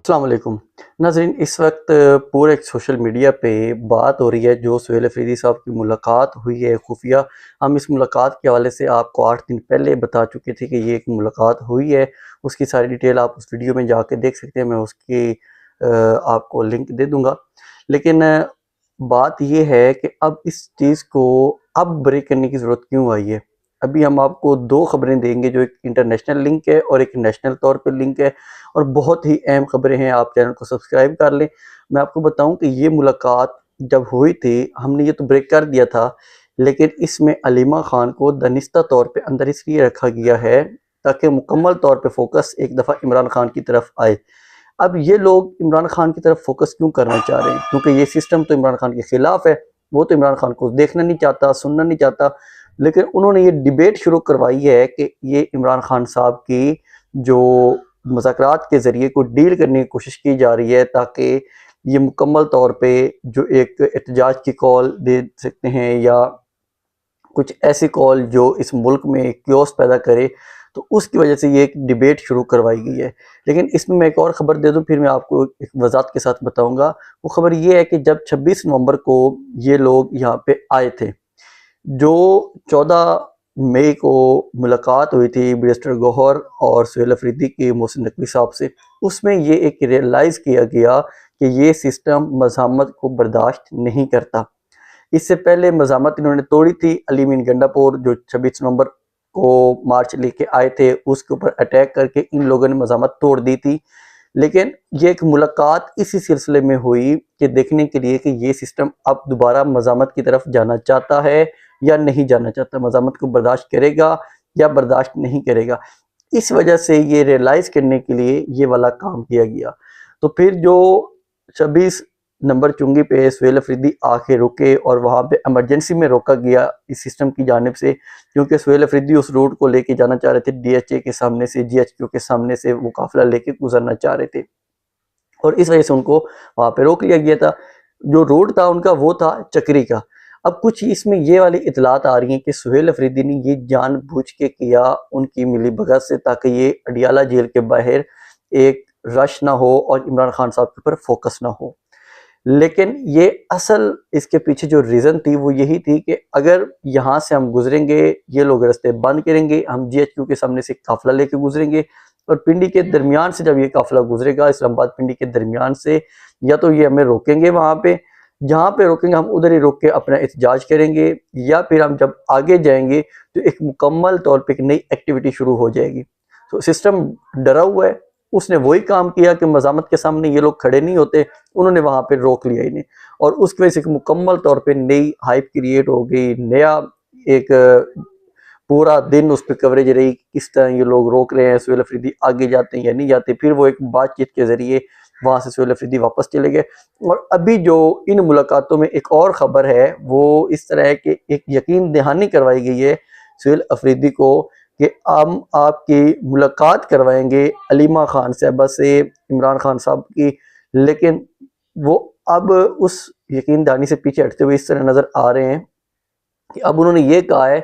अस्सलाम वालेकुम नाज़रीन। इस वक्त पूरे सोशल मीडिया पे बात हो रही है जो सुहेल अफरीदी साहब की मुलाकात हुई है खुफिया। हम इस मुलाकात के हवाले से आपको 8 दिन पहले बता चुके थे कि ये एक मुलाकात हुई है। उसकी सारी डिटेल आप उस वीडियो में जाके देख सकते हैं, मैं उसकी आपको लिंक दे दूँगा। लेकिन बात ये है कि अब इस चीज़ को अब ब्रेक करने की ज़रूरत क्यों आई है। अभी हम आपको 2 खबरें देंगे, जो एक इंटरनेशनल लिंक है और एक नेशनल तौर पे लिंक है, और बहुत ही अहम खबरें हैं। आप चैनल को सब्सक्राइब कर लें। मैं आपको बताऊं कि ये मुलाकात जब हुई थी, हमने ये तो ब्रेक कर दिया था, लेकिन इसमें अलीमा खान को दानिस्ता तौर पे अंदर इसलिए रखा गया है ताकि मुकम्मल तौर पे फोकस एक दफ़ा इमरान खान की तरफ आए। अब ये लोग इमरान खान की तरफ फोकस क्यों करना चाह रहे हैं? क्योंकि ये सिस्टम तो इमरान खान के खिलाफ है। वो तो इमरान खान को देखना नहीं चाहता, सुनना नहीं चाहता, लेकिन उन्होंने ये डिबेट शुरू करवाई है कि ये इमरान खान साहब की जो मुज़ाकरात के ज़रिए को डील करने की कोशिश की जा रही है, ताकि ये मुकम्मल तौर पे जो एक एहतजाज की कॉल दे सकते हैं या कुछ ऐसी कॉल जो इस मुल्क में क्योस पैदा करे, तो उसकी वजह से ये एक डिबेट शुरू करवाई गई है। लेकिन इसमें मैं एक और ख़बर दे दूं, फिर मैं आपको एक वज़ाहत के साथ बताऊंगा। वो ख़बर ये है कि जब 26 नवंबर को ये लोग यहाँ पे आए थे, जो 14 मई को मुलाकात हुई थी बैरिस्टर गौहर और सुहेल अफरीदी की मोहसिन नकवी साहब से, उसमें ये एक रियलाइज़ किया गया कि ये सिस्टम मज़ाहमत को बर्दाश्त नहीं करता। इससे पहले मज़ाहमत इन्होंने तोड़ी थी। अली मीन गंडापुर जो 26 नवंबर को मार्च लेके आए थे, उसके ऊपर अटैक करके इन लोगों ने मज़ाहमत तोड़ दी थी। लेकिन ये एक मुलाकात इसी सिलसिले में हुई कि देखने के लिए कि ये सिस्टम अब दोबारा मज़ाहमत की तरफ जाना चाहता है या नहीं जाना चाहता, मज़ाहमत को बर्दाश्त करेगा या बर्दाश्त नहीं करेगा। इस वजह से ये रियलाइज़ करने के लिए ये वाला काम किया गया। तो फिर जो 26 नंबर चुंगी पे सुहेल अफरीदी आके रुके और वहाँ पे इमरजेंसी में रोका गया इस सिस्टम की जानिब से, क्योंकि सुहेल अफरीदी उस रूट को लेके जाना चाह रहे थे, DHA के सामने से, GHQ के सामने से वो काफिला लेके गुजरना चाह रहे थे, और इस वजह से उनको वहाँ पे रोक लिया गया था। जो रोड था उनका वो था चक्री का। अब कुछ इसमें ये वाली इतलात आ रही हैं कि सुहेल अफरीदी ने ये जानबूझ के किया उनकी मिली भगत से, ताकि ये अडियाला जेल के बाहर एक रश ना हो और इमरान खान साहब के ऊपर फोकस ना हो। लेकिन ये असल इसके पीछे जो रीज़न थी वो यही थी कि अगर यहाँ से हम गुजरेंगे, ये लोग रास्ते बंद करेंगे, हम GHQ के सामने से काफिला लेके गुजरेंगे, और पिंडी के दरमियान से जब ये काफिला गुजरेगा, इस्लामाबाद पिंडी के दरमियान से, या तो ये हमें रोकेंगे वहाँ पे, जहाँ पे रोकेंगे हम उधर ही रोक के अपना एहतजाज करेंगे, या फिर हम जब आगे जाएंगे तो एक मुकम्मल तौर पर एक नई एक्टिविटी शुरू हो जाएगी। तो सिस्टम डरा हुआ है। उसने वही काम किया कि मज़ाहमत के सामने ये लोग खड़े नहीं होते, उन्होंने वहाँ पे रोक लिया इन्हें, और उसकी वजह से मुकम्मल तौर पे नई हाइप क्रिएट हो गई। नया एक पूरा दिन उस पर कवरेज रही, किस तरह ये लोग रोक रहे हैं, सुहेल अफरीदी आगे जाते हैं या नहीं जाते। फिर वो एक बातचीत के जरिए वहाँ से सुहेल अफरीदी वापस चले गए। और अभी जो इन मुलाकातों में एक और ख़बर है वो इस तरह है कि एक यकीन दहानी करवाई गई है सुहेल अफरीदी को कि हम आपकी मुलाकात करवाएंगे अलीमा खान साहबा से, इमरान खान साहब की। लेकिन वो अब उस यकीन दहानी से पीछे हटते हुए इस तरह नज़र आ रहे हैं कि अब उन्होंने ये कहा है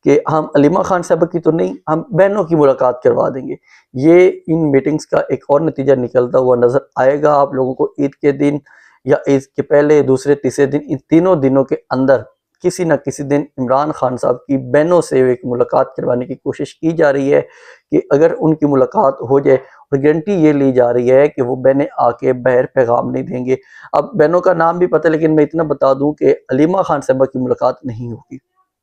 कि हम अलीमा खान साहबा की तो नहीं, हम बहनों की मुलाकात करवा देंगे। ये इन मीटिंग्स का एक और नतीजा निकलता हुआ नज़र आएगा आप लोगों को। ईद के दिन या ईद के पहले, दूसरे, तीसरे दिन, इन तीनों दिनों के अंदर किसी न किसी दिन इमरान खान साहब की बहनों से एक मुलाकात करवाने की कोशिश की जा रही है कि अगर उनकी मुलाकात हो जाए, और गारंटी ये ली जा रही है कि वो बहनें आके बाहर पैगाम नहीं देंगे। अब बहनों का नाम भी पता है, लेकिन मैं इतना बता दूं कि अलीमा खान साहबा की मुलाकात नहीं होगी,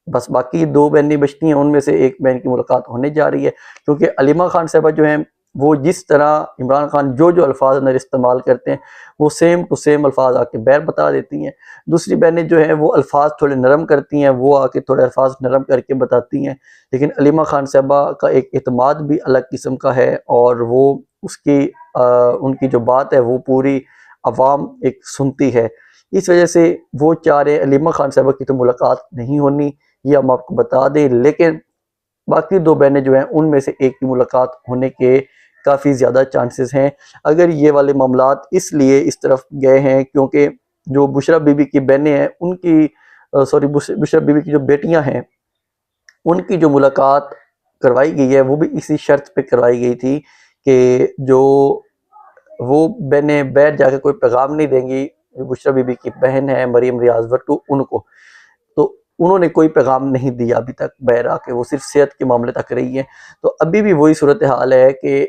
बस बाकी 2 बहनें बचती हैं, उनमें से एक बहन की मुलाकात होने जा रही है। क्योंकि अलीमा खान साहबा जो हैं वो जिस तरह इमरान खान जो अल्फाज अंदर इस्तेमाल करते हैं वो सेम टू सेम अल्फाज आके बाहर बता देती हैं। दूसरी बहनें जो हैं वो अल्फाज थोड़े नरम करती हैं, वो आके थोड़े अल्फाज नरम करके बताती हैं। लेकिन अलीमा खान साहबा का एक एतमाद भी अलग किस्म का है, और वो उसकी उनकी जो बात है वो पूरी अवाम एक सुनती है। इस वजह से वो चाह रहे अलीमा खान साहबा की तो मुलाकात नहीं होनी, ये हम आपको बता दें। लेकिन बाकी 2 बहनें जो हैं उनमें से एक की मुलाकात होने के काफ़ी ज़्यादा चांसेस हैं। अगर ये वाले मामलात इसलिए इस तरफ गए हैं क्योंकि जो बुशरा बीबी की बहनें हैं उनकी बुशरा बीबी की जो बेटियां हैं उनकी जो मुलाकात करवाई गई है वो भी इसी शर्त पे करवाई गई थी कि जो वो बहनें बैठ जाकर कोई पैगाम नहीं देंगी। बुशरा बीबी की बहन है मरीम रियाज भट्टू, उनको तो उन्होंने कोई पैगाम नहीं दिया अभी तक बहरा के, वो सिर्फ सेहत के मामले तक रही है। तो अभी भी वही सूरत हाल है कि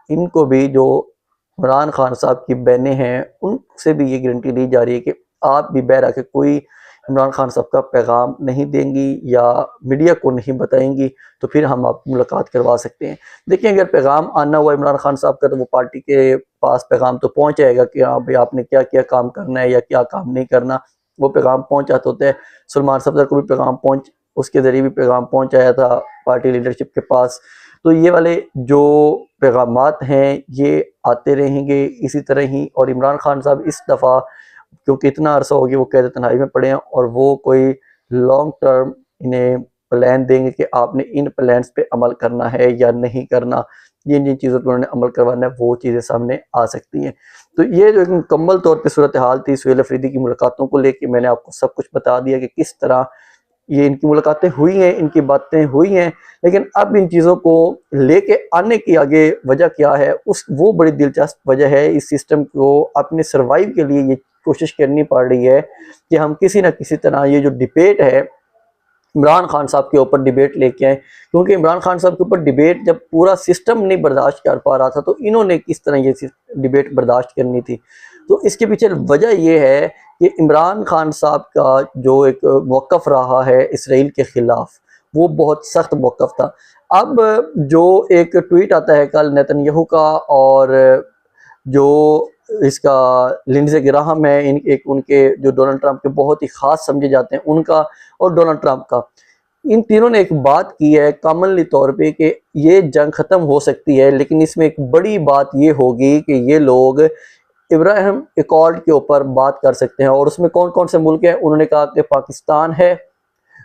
इनको भी जो इमरान खान साहब की बहनें हैं उनसे भी ये गारंटी दी जा रही है कि आप भी बहरा के कोई इमरान खान साहब का पैगाम नहीं देंगी या मीडिया को नहीं बताएंगी, तो फिर हम आपकी मुलाकात करवा सकते हैं। देखिए, अगर पैगाम आना हुआ इमरान खान साहब का तो वो पार्टी के पास पैगाम तो पहुंच जाएगा कि हाँ भाई आपने क्या क्या काम करना है या क्या काम नहीं करना, वो पैगाम पहुंच जाते होते हैं। सलमान सफदर को भी पैगाम पहुंच, उसके ज़रिए भी पैगाम पहुंच आया था पार्टी लीडरशिप के पास। तो ये वाले जो पैगामात हैं ये आते रहेंगे इसी तरह ही। और इमरान खान साहब इस दफ़ा, क्योंकि इतना अरसा हो गया वो कैद तन्हाई में पड़े हैं और वो कोई लॉन्ग टर्म इन्हें प्लान देंगे कि आपने इन प्लान्स पे अमल करना है या नहीं करना, जिन जिन चीज़ों पर उन्होंने अमल करवाना है वो चीज़ें सामने आ सकती हैं। तो ये जो एक मुकम्मल तौर पे सूरत हाल थी सुहेल अफरीदी की मुलाकातों को लेके, मैंने आपको सब कुछ बता दिया कि किस तरह ये इनकी मुलाकातें हुई हैं, इनकी बातें हुई हैं। लेकिन अब इन चीज़ों को लेके आने की आगे वजह क्या है, उस वो बड़ी दिलचस्प वजह है। इस सिस्टम को अपने सर्वाइव के लिए ये कोशिश करनी पड़ रही है कि हम किसी ना किसी तरह ये जो डिबेट है इमरान खान साहब के ऊपर डिबेट लेके आए, क्योंकि इमरान खान साहब के ऊपर डिबेट जब पूरा सिस्टम नहीं बर्दाश्त कर पा रहा था तो इन्होंने किस तरह ये डिबेट बर्दाश्त करनी थी। तो इसके पीछे वजह ये है कि इमरान खान साहब का जो एक मौक़िफ़ रहा है इसराइल के ख़िलाफ़, वो बहुत सख्त मौक़िफ़ था। अब जो एक ट्वीट आता है कल नेतन्याहू का और जो इसका लिंडसे ग्राहम है, इन एक उनके जो डोनाल्ड ट्रंप के बहुत ही ख़ास समझे जाते हैं, उनका और डोनाल्ड ट्रंप का, इन तीनों ने एक बात की है कॉमनली तौर पे कि ये जंग ख़त्म हो सकती है, लेकिन इसमें एक बड़ी बात ये होगी कि ये लोग इब्राहिम एकॉर्ड के ऊपर बात कर सकते हैं। और उसमें कौन कौन से मुल्क हैं, उन्होंने कहा कि पाकिस्तान है,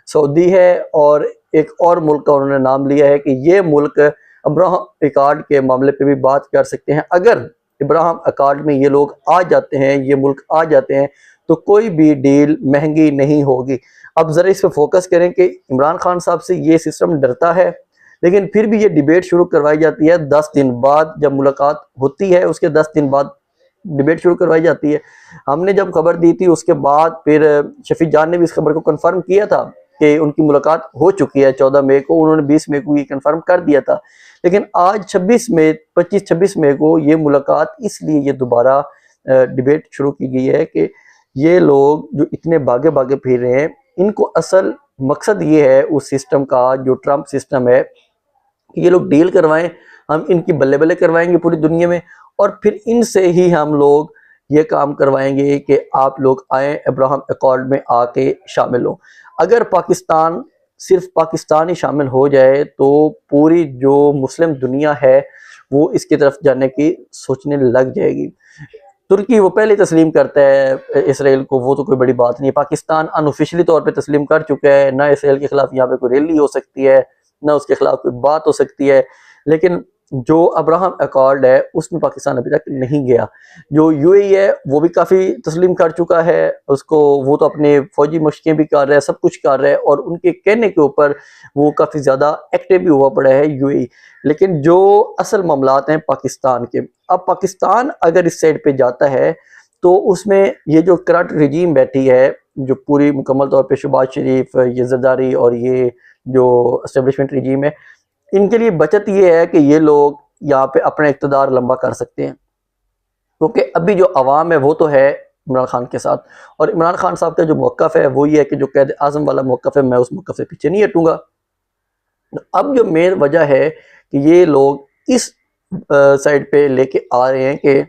सऊदी है और एक और मुल्क का उन्होंने नाम लिया है कि ये मुल्क इब्राहिम एकॉर्ड के मामले पे भी बात कर सकते हैं। अगर इब्राहिम एकॉर्ड में ये लोग आ जाते हैं, ये मुल्क आ जाते हैं, तो कोई भी डील महंगी नहीं होगी। अब ज़रा इस पर फोकस करें कि इमरान खान साहब से ये सिस्टम डरता है, लेकिन फिर भी ये डिबेट शुरू करवाई जाती है 10 दिन बाद। जब मुलाकात होती है उसके 10 दिन बाद डिबेट शुरू करवाई जाती है। हमने जब खबर दी थी उसके बाद फिर शफी जान ने भी इस खबर को कंफर्म किया था कि उनकी मुलाकात हो चुकी है 14 मई को, उन्होंने 20 मई को ये कंफर्म कर दिया था। लेकिन आज 25-26 मई को ये मुलाकात, इसलिए ये दोबारा डिबेट शुरू की गई है कि ये लोग जो इतने भागे भागे फिर रहे हैं, इनको असल मकसद ये है उस सिस्टम का जो ट्रंप सिस्टम है कि ये लोग डील करवाएं, हम इनकी बल्ले बल्ले करवाएंगे पूरी दुनिया में और फिर इनसे ही हम लोग ये काम करवाएंगे कि आप लोग आए इब्राहिम एकॉर्ड में आके शामिल हो। अगर पाकिस्तान, सिर्फ पाकिस्तान ही शामिल हो जाए तो पूरी जो मुस्लिम दुनिया है वो इसकी तरफ जाने की सोचने लग जाएगी। तुर्की वो पहले तस्लीम करता है इसराइल को, वो तो कोई बड़ी बात नहीं है। पाकिस्तान अनऑफिशियली तौर पे तस्लीम कर चुका है, ना इसराइल के खिलाफ यहाँ पे कोई रैली हो सकती है, ना उसके खिलाफ कोई बात हो सकती है। लेकिन जो अब्राहम एकॉर्ड है उसमें पाकिस्तान अभी तक नहीं गया। जो यूएई है वो भी काफ़ी तस्लीम कर चुका है उसको, वो तो अपने फौजी मशक़ें भी कर रहा है, सब कुछ कर रहा है और उनके कहने के ऊपर वो काफ़ी ज़्यादा एक्टिव भी हुआ पड़ा है यूएई। लेकिन जो असल मामलात हैं पाकिस्तान के, अब पाकिस्तान अगर इस साइड पे जाता है तो उसमें ये जो करंट रिजीम बैठी है, जो पूरी मुकम्मल तौर पे शहबाज शरीफ, ये जरदारी और ये जो एस्टेब्लिशमेंट रिजीम है, इनके लिए बचत ये है कि ये लोग यहाँ पे अपना इक़्तिदार लंबा कर सकते हैं, क्योंकि अभी जो अवाम है वो तो है इमरान खान के साथ। और इमरान खान साहब का जो मौक़िफ़ है वो ये है कि जो क़ैद आज़म वाला मौक़िफ़ है, मैं उस मौक़िफ़ से पीछे नहीं हटूँगा। अब जो मेन वजह है कि ये लोग इस साइड पे लेके आ रहे हैं कि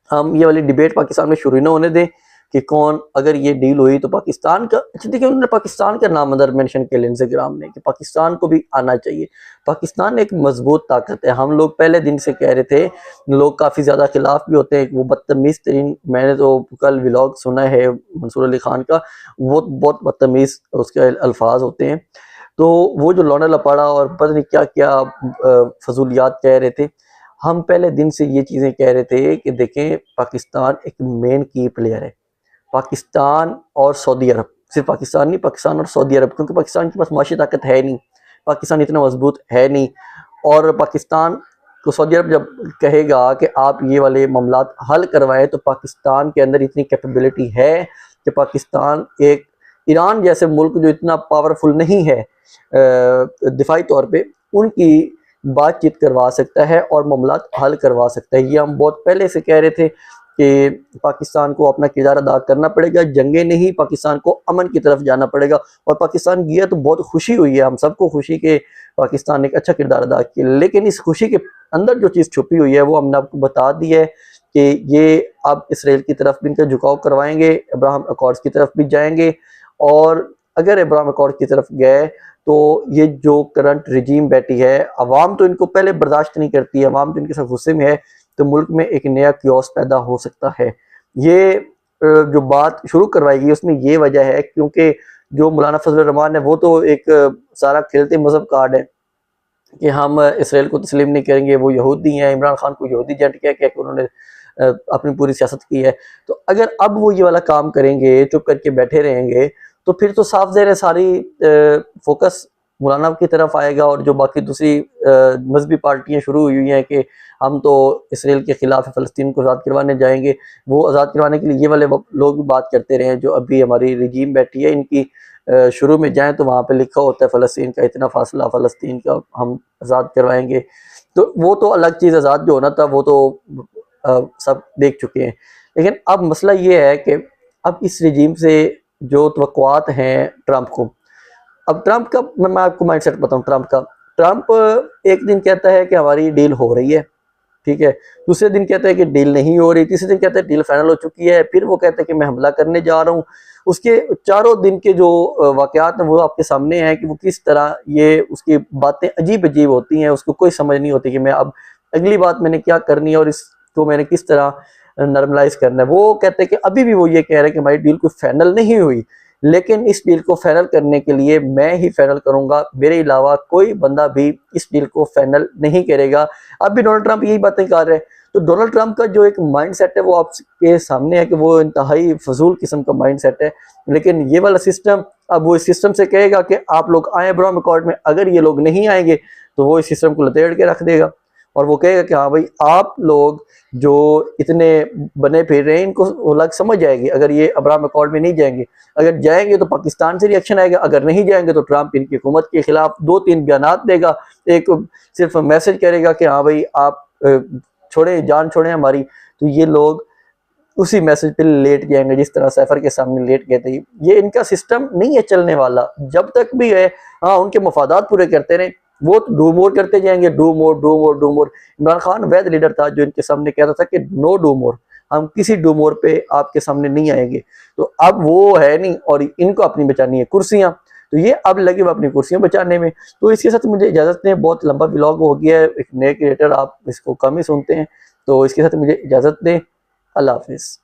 हम ये वाली डिबेट पाकिस्तान में शुरू ना होने दें कि कौन, अगर ये डील हुई तो पाकिस्तान का, अच्छा देखिए उन्होंने पाकिस्तान का नाम अंदर मेंशन किया लिंडसे ग्राहम ने कि पाकिस्तान को भी आना चाहिए। पाकिस्तान एक मजबूत ताकत है, हम लोग पहले दिन से कह रहे थे, लोग काफ़ी ज़्यादा खिलाफ भी होते हैं। वो बदतमीज़ तरीन, मैंने तो कल व्लॉग सुना है मंसूर अली खान का, वो बहुत बदतमीज़ उसके अल्फाज होते हैं। तो वो जो लौंडा लपाड़ा और पता नहीं क्या क्या फजूलियात कह रहे थे, हम पहले दिन से ये चीज़ें कह रहे थे कि देखें पाकिस्तान एक मेन की प्लेयर है। पाकिस्तान और सऊदी अरब, सिर्फ पाकिस्तान नहीं, पाकिस्तान और सऊदी अरब, क्योंकि पाकिस्तान के पास माशी ताकत है नहीं, पाकिस्तान इतना मजबूत है नहीं और पाकिस्तान तो सऊदी अरब जब कहेगा कि आप ये वाले मामलात हल करवाएं, तो पाकिस्तान के अंदर इतनी कैपेबिलिटी है कि पाकिस्तान एक ईरान जैसे मुल्क जो इतना पावरफुल नहीं है दिफाई तौर पे, उनकी बातचीत करवा सकता है और मामलात हल करवा सकता है। ये हम बहुत पहले से कह रहे थे कि पाकिस्तान को अपना किरदार अदा करना पड़ेगा, जंगे नहीं, पाकिस्तान को अमन की तरफ जाना पड़ेगा। और पाकिस्तान गया तो बहुत खुशी हुई है, हम सबको खुशी के पाकिस्तान ने एक अच्छा किरदार अदा किया, लेकिन इस खुशी के अंदर जो चीज़ छुपी हुई है वो हमने आपको बता दी है कि ये अब इसराइल की तरफ भी इनका झुकाव करवाएंगे, अब्राहम अकॉर्ड्स की तरफ भी जाएंगे। और अगर अब्राहम अकॉर्ड की तरफ गए तो ये जो करंट रिजीम बैठी है, अवाम तो इनको पहले बर्दाश्त नहीं करती है, अवाम तो इनके साथ गुस्से में है, तो मुल्क में एक नया क्योस पैदा हो सकता है। ये जो बात शुरू करवाई गई उसमें ये वजह है क्योंकि जो मौलाना फजल रहमान है वो तो एक सारा खेलते मजहब कार्ड है कि हम इसराइल को तस्लीम नहीं करेंगे, वो यहूदी हैं, इमरान खान को यहूदी जेंट कह के उन्होंने अपनी पूरी सियासत की है। तो अगर अब वो ये वाला काम करेंगे, चुप करके बैठे रहेंगे, तो फिर तो साफ ज़ाहिर है सारी फोकस मौलाना की तरफ आएगा। और जो बाकी दूसरी मजहबी पार्टियां शुरू हुई हैं कि हम तो इसराइल के खिलाफ फ़लस्तीन को आज़ाद करवाने जाएंगे, वो आज़ाद करवाने के लिए ये वाले लोग भी बात करते रहे हैं। जो अभी हमारी रजीम बैठी है इनकी शुरू में जाएं तो वहाँ पे लिखा होता है फ़लस्तीन का इतना फासला, फ़लस्तीन का हम आज़ाद करवाएंगे। तो वो तो अलग चीज़, आज़ाद जो होना था वो तो सब देख चुके हैं। लेकिन अब मसला ये है कि अब इस रजीम से जो तवक्कुआत हैं ट्रंप को, अब ट्रंप का मैं आपको माइंडसेट बताऊं ट्रंप का। ट्रंप एक दिन कहता है कि हमारी डील हो रही है, ठीक है, दूसरे दिन कहता है कि डील नहीं हो रही, तीसरे दिन कहता है डील फाइनल हो चुकी है, फिर वो कहता है कि मैं हमला करने जा रहा हूँ। उसके चारों दिन के जो वाकयात हैं वो आपके सामने हैं कि वो किस तरह ये उसकी बातें अजीब अजीब होती हैं, उसको कोई समझ नहीं होती कि मैं अब अगली बात मैंने क्या करनी है और इसको मैंने किस तरह नॉर्मलाइज करना है। वो कहते हैं कि अभी भी वो ये कह रहे हैं कि हमारी डील कोई फाइनल नहीं हुई, लेकिन इस डील को फाइनल करने के लिए मैं ही फाइनल करूंगा, मेरे अलावा कोई बंदा भी इस डील को फाइनल नहीं करेगा। अब भी डोनाल्ड ट्रंप यही बातें कर रहे हैं। तो डोनाल्ड ट्रंप का जो एक माइंडसेट है वो आपके सामने है कि वो इंतहाई फजूल किस्म का माइंडसेट है। लेकिन ये वाला सिस्टम, अब वो इस सिस्टम से कहेगा कि आप लोग आए अब्राहम अकॉर्ड में, अगर ये लोग नहीं आएंगे तो वो इस सिस्टम को लतेड़ के रख देगा और वो कहेगा कि हाँ भाई आप लोग जो इतने बने फिर रहे हैं इनको वो लग समझ आएगी अगर ये अब्राहम अकॉर्ड में नहीं जाएंगे। अगर जाएंगे तो पाकिस्तान से रिएक्शन आएगा, अगर नहीं जाएंगे तो ट्रंप इनकी हुकूमत के खिलाफ 2-3 बयानात देगा, एक सिर्फ मैसेज करेगा कि हाँ भाई आप छोड़े, जान छोड़े हमारी। तो ये लोग उसी मैसेज पे लेट जाएंगे जिस तरह सैफर के सामने लेट गए थे। ये इनका सिस्टम नहीं है चलने वाला, जब तक भी है हाँ उनके मफादात पूरे करते रहे, वो तो डू मोर करते जाएंगे, do more do more do more. Imran Khan Vaid leader था जो इनके सामने कहता था कि नो डू मोर, हम किसी डू मोर पे आपके सामने नहीं आएंगे। तो अब वो है नहीं और इनको अपनी बचानी है कुर्सियां, तो ये अब लगे हुए अपनी कुर्सियां बचाने में। तो इसके साथ मुझे इजाजत दें, बहुत लंबा व्लॉग हो गया है, एक नए क्रिएटर आप इसको कम ही सुनते हैं, तो इसके साथ मुझे इजाजत दें। अल्लाह हाफिज़।